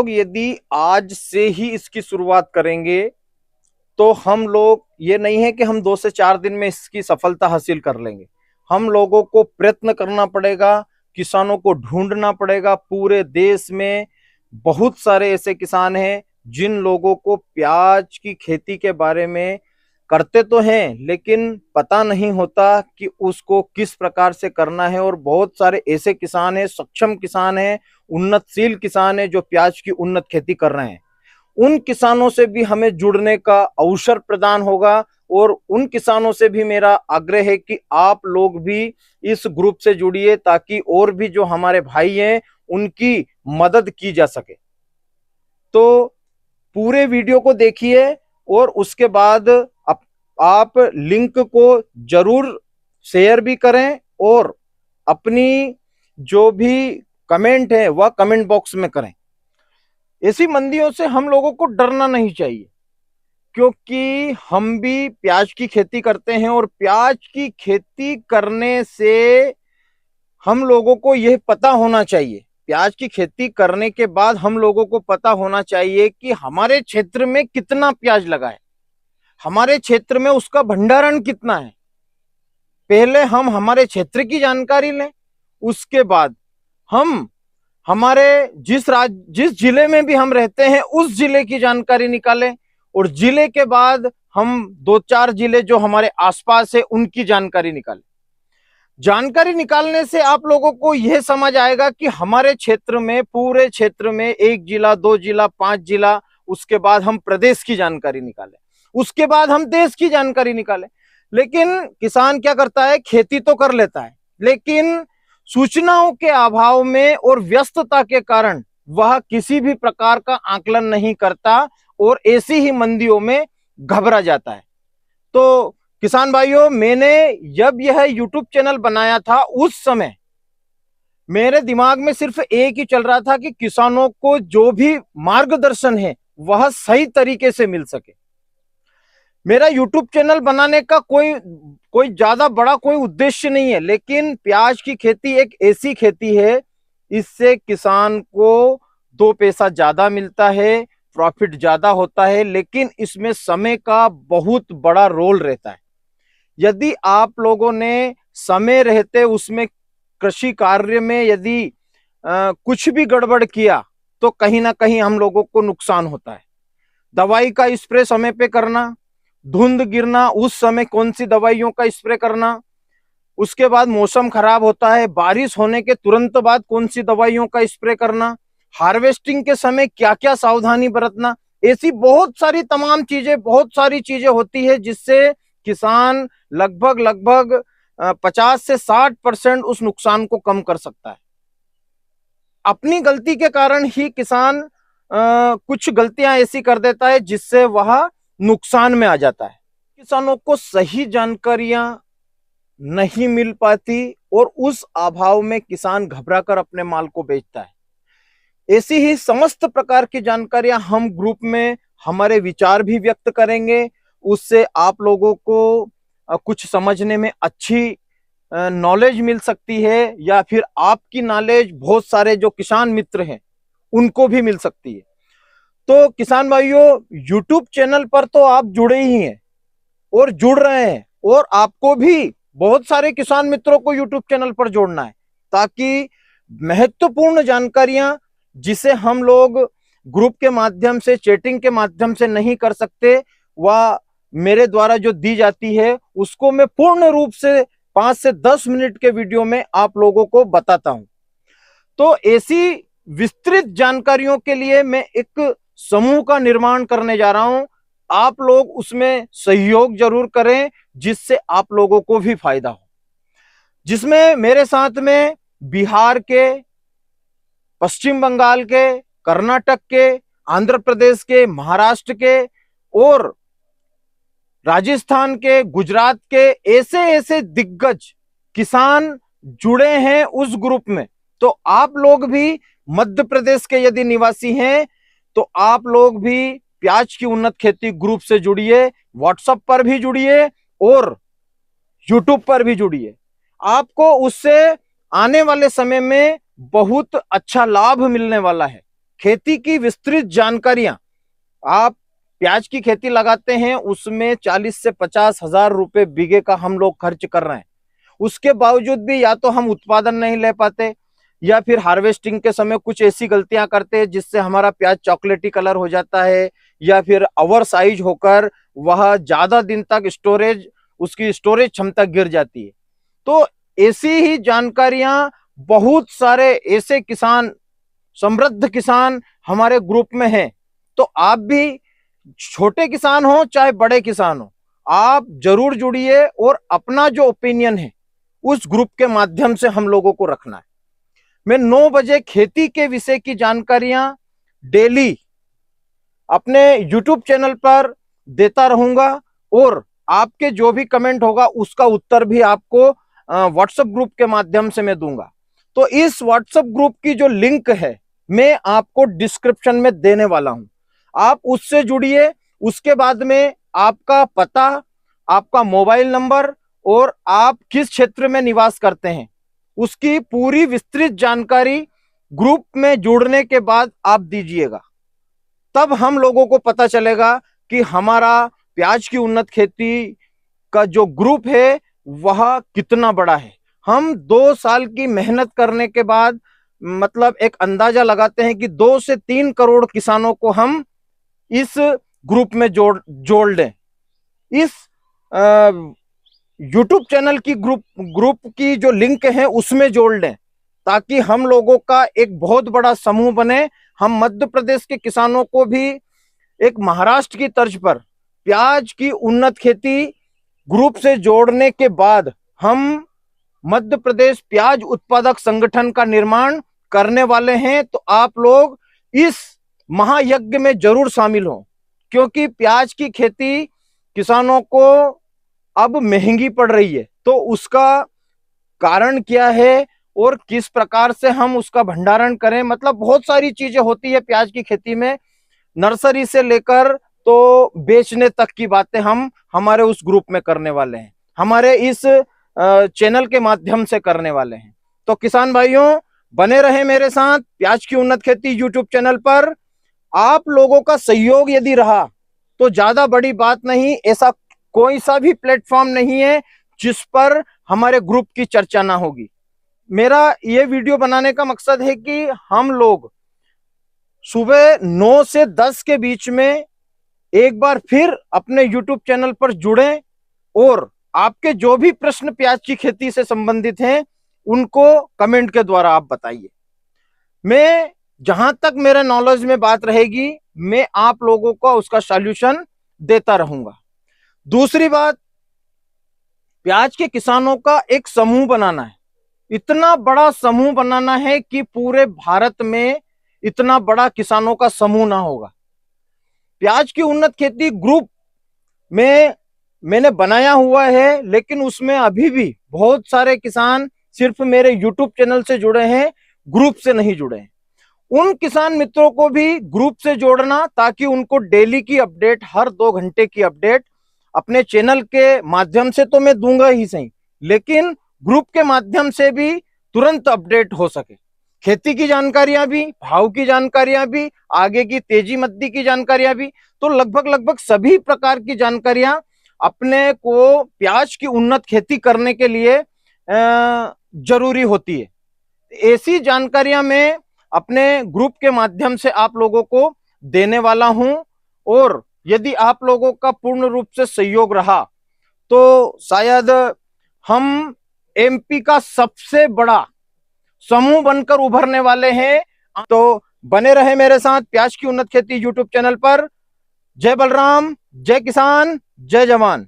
लोग यदि आज से ही इसकी शुरुआत करेंगे तो हम लोग, ये नहीं है कि हम 2 से 4 दिन में इसकी सफलता हासिल कर लेंगे। हम लोगों को प्रयत्न करना पड़ेगा, किसानों को ढूंढना पड़ेगा। पूरे देश में बहुत सारे ऐसे किसान हैं जिन लोगों को प्याज की खेती के बारे में करते तो हैं लेकिन पता नहीं होता कि उसको किस प्रकार से करना है। और बहुत सारे ऐसे किसान हैं, सक्षम किसान हैं, उन्नतशील किसान हैं जो प्याज की उन्नत खेती कर रहे हैं। उन किसानों से भी हमें जुड़ने का अवसर प्रदान होगा और उन किसानों से भी मेरा आग्रह है कि आप लोग भी इस ग्रुप से जुड़िए ताकि और भी जो हमारे भाई हैं उनकी मदद की जा सके। तो पूरे वीडियो को देखिए और उसके बाद आप लिंक को जरूर शेयर भी करें और अपनी जो भी कमेंट है वह कमेंट बॉक्स में करें। ऐसी मंदियों से हम लोगों को डरना नहीं चाहिए क्योंकि हम भी प्याज की खेती करते हैं और प्याज की खेती करने से हम लोगों को यह पता होना चाहिए, प्याज की खेती करने के बाद हम लोगों को पता होना चाहिए कि हमारे क्षेत्र में कितना प्याज लगा है, हमारे क्षेत्र में उसका भंडारण कितना है। पहले हम हमारे क्षेत्र की जानकारी लें, उसके बाद हम हमारे जिस जिले में भी हम रहते हैं उस जिले की जानकारी निकालें और जिले के बाद हम 2-4 जिले जो हमारे आसपास है उनकी जानकारी निकालें। जानकारी निकालने से आप लोगों को यह समझ आएगा कि हमारे क्षेत्र में, पूरे क्षेत्र में 1 जिला, 2 जिला, 5 जिला, उसके बाद हम प्रदेश की जानकारी निकालें, उसके बाद हम देश की जानकारी निकालें। लेकिन किसान क्या करता है, खेती तो कर लेता है लेकिन सूचनाओं के अभाव में और व्यस्तता के कारण वह किसी भी प्रकार का आकलन नहीं करता और ऐसी ही मंदियों में घबरा जाता है। तो किसान भाइयों, मैंने जब यह YouTube चैनल बनाया था उस समय मेरे दिमाग में सिर्फ एक ही चल रहा था कि किसानों को जो भी मार्गदर्शन है वह सही तरीके से मिल सके। मेरा YouTube चैनल बनाने का कोई ज्यादा बड़ा कोई उद्देश्य नहीं है, लेकिन प्याज की खेती एक ऐसी खेती है, इससे किसान को 2 पैसा ज्यादा मिलता है, प्रॉफिट ज्यादा होता है, लेकिन इसमें समय का बहुत बड़ा रोल रहता है। यदि आप लोगों ने समय रहते उसमें कृषि कार्य में यदि कुछ भी गड़बड़ किया तो कहीं ना कहीं हम लोगों को नुकसान होता है। दवाई का स्प्रे समय पे करना, धुंध गिरना उस समय कौन सी दवाइयों का स्प्रे करना, उसके बाद मौसम खराब होता है, बारिश होने के तुरंत बाद कौन सी दवाइयों का स्प्रे करना, हार्वेस्टिंग के समय क्या क्या सावधानी बरतना, ऐसी बहुत सारी तमाम चीजें, बहुत सारी चीजें होती है जिससे किसान लगभग 50 से 60% उस नुकसान को कम कर सकता है। अपनी गलती के कारण ही किसान कुछ गलतियां ऐसी कर देता है जिससे वह नुकसान में आ जाता है। किसानों को सही जानकारियां नहीं मिल पाती और उस अभाव में किसान घबराकर अपने माल को बेचता है। ऐसी ही समस्त प्रकार की जानकारियां हम ग्रुप में हमारे विचार भी व्यक्त करेंगे, उससे आप लोगों को कुछ समझने में अच्छी नॉलेज मिल सकती है या फिर आपकी नॉलेज बहुत सारे जो किसान मित्र हैं उनको भी मिल सकती है। तो किसान भाइयों, YouTube चैनल पर तो आप जुड़े ही हैं और जुड़ रहे हैं और आपको भी बहुत सारे किसान मित्रों को YouTube चैनल पर जोड़ना है ताकि महत्वपूर्ण जानकारियां जिसे हम लोग ग्रुप के माध्यम से, चैटिंग के माध्यम से नहीं कर सकते, वह मेरे द्वारा जो दी जाती है उसको मैं पूर्ण रूप से 5 से 10 मिनट के वीडियो में आप लोगों को बताता हूं। तो ऐसी विस्तृत जानकारियों के लिए मैं एक समूह का निर्माण करने जा रहा हूं। आप लोग उसमें सहयोग जरूर करें जिससे आप लोगों को भी फायदा हो, जिसमें मेरे साथ में बिहार के, पश्चिम बंगाल के, कर्नाटक के, आंध्र प्रदेश के, महाराष्ट्र के और राजस्थान के, गुजरात के ऐसे ऐसे दिग्गज किसान जुड़े हैं उस ग्रुप में। तो आप लोग भी मध्य प्रदेश के यदि निवासी हैं तो आप लोग भी प्याज की उन्नत खेती ग्रुप से जुड़िए, व्हाट्सएप पर भी जुड़िए और यूट्यूब पर भी जुड़िए। आपको उससे आने वाले समय में बहुत अच्छा लाभ मिलने वाला है। खेती की विस्तृत जानकारियां, आप प्याज की खेती लगाते हैं, उसमें 40 से 50 हजार रुपए बीघे का हम लोग खर्च कर रहे हैं। उसके बावजूद भी या तो हम उत्पादन नहीं ले पाते, या फिर हार्वेस्टिंग के समय कुछ ऐसी गलतियां करते हैं जिससे हमारा प्याज चॉकलेटी कलर हो जाता है, या फिर ओवर साइज होकर वह ज्यादा दिन तक उसकी स्टोरेज क्षमता गिर जाती है। तो ऐसी ही जानकारियां बहुत सारे ऐसे किसान, समृद्ध किसान हमारे ग्रुप में हैं। तो आप भी, छोटे किसान हो चाहे बड़े किसान हो, आप जरूर जुड़िए और अपना जो ओपिनियन है उस ग्रुप के माध्यम से हम लोगों को रखना है। मैं 9 बजे खेती के विषय की जानकारियां डेली अपने YouTube चैनल पर देता रहूंगा, और आपके जो भी कमेंट होगा उसका उत्तर भी आपको व्हाट्सएप ग्रुप के माध्यम से मैं दूंगा। तो इस व्हाट्सएप ग्रुप की जो लिंक है मैं आपको डिस्क्रिप्शन में देने वाला हूं, आप उससे जुड़िए। उसके बाद में आपका पता, आपका मोबाइल नंबर और आप किस क्षेत्र में निवास करते हैं उसकी पूरी विस्तृत जानकारी ग्रुप में जुड़ने के बाद आप दीजिएगा। तब हम लोगों को पता चलेगा कि हमारा प्याज की उन्नत खेती का जो ग्रुप है वह कितना बड़ा है। हम 2 साल की मेहनत करने के बाद मतलब एक अंदाजा लगाते हैं कि 2 से 3 करोड़ किसानों को हम इस ग्रुप में जोड़ लें। इस यूट्यूब चैनल की ग्रुप की जो लिंक है उसमें जोड़ लें, ताकि हम लोगों का एक बहुत बड़ा समूह बने। हम मध्य प्रदेश के किसानों को भी एक महाराष्ट्र की तर्ज पर प्याज की उन्नत खेती ग्रुप से जोड़ने के बाद हम मध्य प्रदेश प्याज उत्पादक संगठन का निर्माण करने वाले हैं। तो आप लोग इस महायज्ञ में जरूर शामिल हो, क्योंकि प्याज की खेती किसानों को अब महंगी पड़ रही है। तो उसका कारण क्या है और किस प्रकार से हम उसका भंडारण करें, मतलब बहुत सारी चीजें होती है प्याज की खेती में, नर्सरी से लेकर तो बेचने तक की बातें हम हमारे उस ग्रुप में करने वाले हैं, हमारे इस चैनल के माध्यम से करने वाले हैं। तो किसान भाइयों बने रहे मेरे साथ प्याज की उन्नत खेती यूट्यूब चैनल पर। आप लोगों का सहयोग यदि रहा तो ज्यादा बड़ी बात नहीं, ऐसा कोई सा भी प्लेटफॉर्म नहीं है जिस पर हमारे ग्रुप की चर्चा ना होगी। मेरा ये वीडियो बनाने का मकसद है कि हम लोग सुबह 9 से 10 के बीच में एक बार फिर अपने YouTube चैनल पर जुड़ें, और आपके जो भी प्रश्न प्याज की खेती से संबंधित हैं उनको कमेंट के द्वारा आप बताइए। मैं जहां तक मेरे नॉलेज में बात रहेगी मैं आप लोगों को उसका सॉल्यूशन देता रहूंगा। दूसरी बात, प्याज के किसानों का एक समूह बनाना है, इतना बड़ा समूह बनाना है कि पूरे भारत में इतना बड़ा किसानों का समूह ना होगा। प्याज की उन्नत खेती ग्रुप में मैंने बनाया हुआ है, लेकिन उसमें अभी भी बहुत सारे किसान सिर्फ मेरे यूट्यूब चैनल से जुड़े हैं, ग्रुप से नहीं जुड़े हैं। उन किसान मित्रों को भी ग्रुप से जोड़ना, ताकि उनको डेली की अपडेट, हर 2 घंटे की अपडेट अपने चैनल के माध्यम से तो मैं दूंगा ही सही, लेकिन ग्रुप के माध्यम से भी तुरंत अपडेट हो सके। खेती की जानकारियां भी, भाव की जानकारियां भी, आगे की तेजी मंदी की जानकारियां भी, तो लगभग सभी प्रकार की जानकारियां अपने को प्याज की उन्नत खेती करने के लिए जरूरी होती है। ऐसी जानकारियां मैं अपने ग्रुप के माध्यम से आप लोगों को देने वाला हूं, और यदि आप लोगों का पूर्ण रूप से सहयोग रहा तो शायद हम एमपी का सबसे बड़ा समूह बनकर उभरने वाले हैं। तो बने रहे मेरे साथ प्याज की उन्नत खेती यूट्यूब चैनल पर। जय बलराम, जय किसान, जय जवान।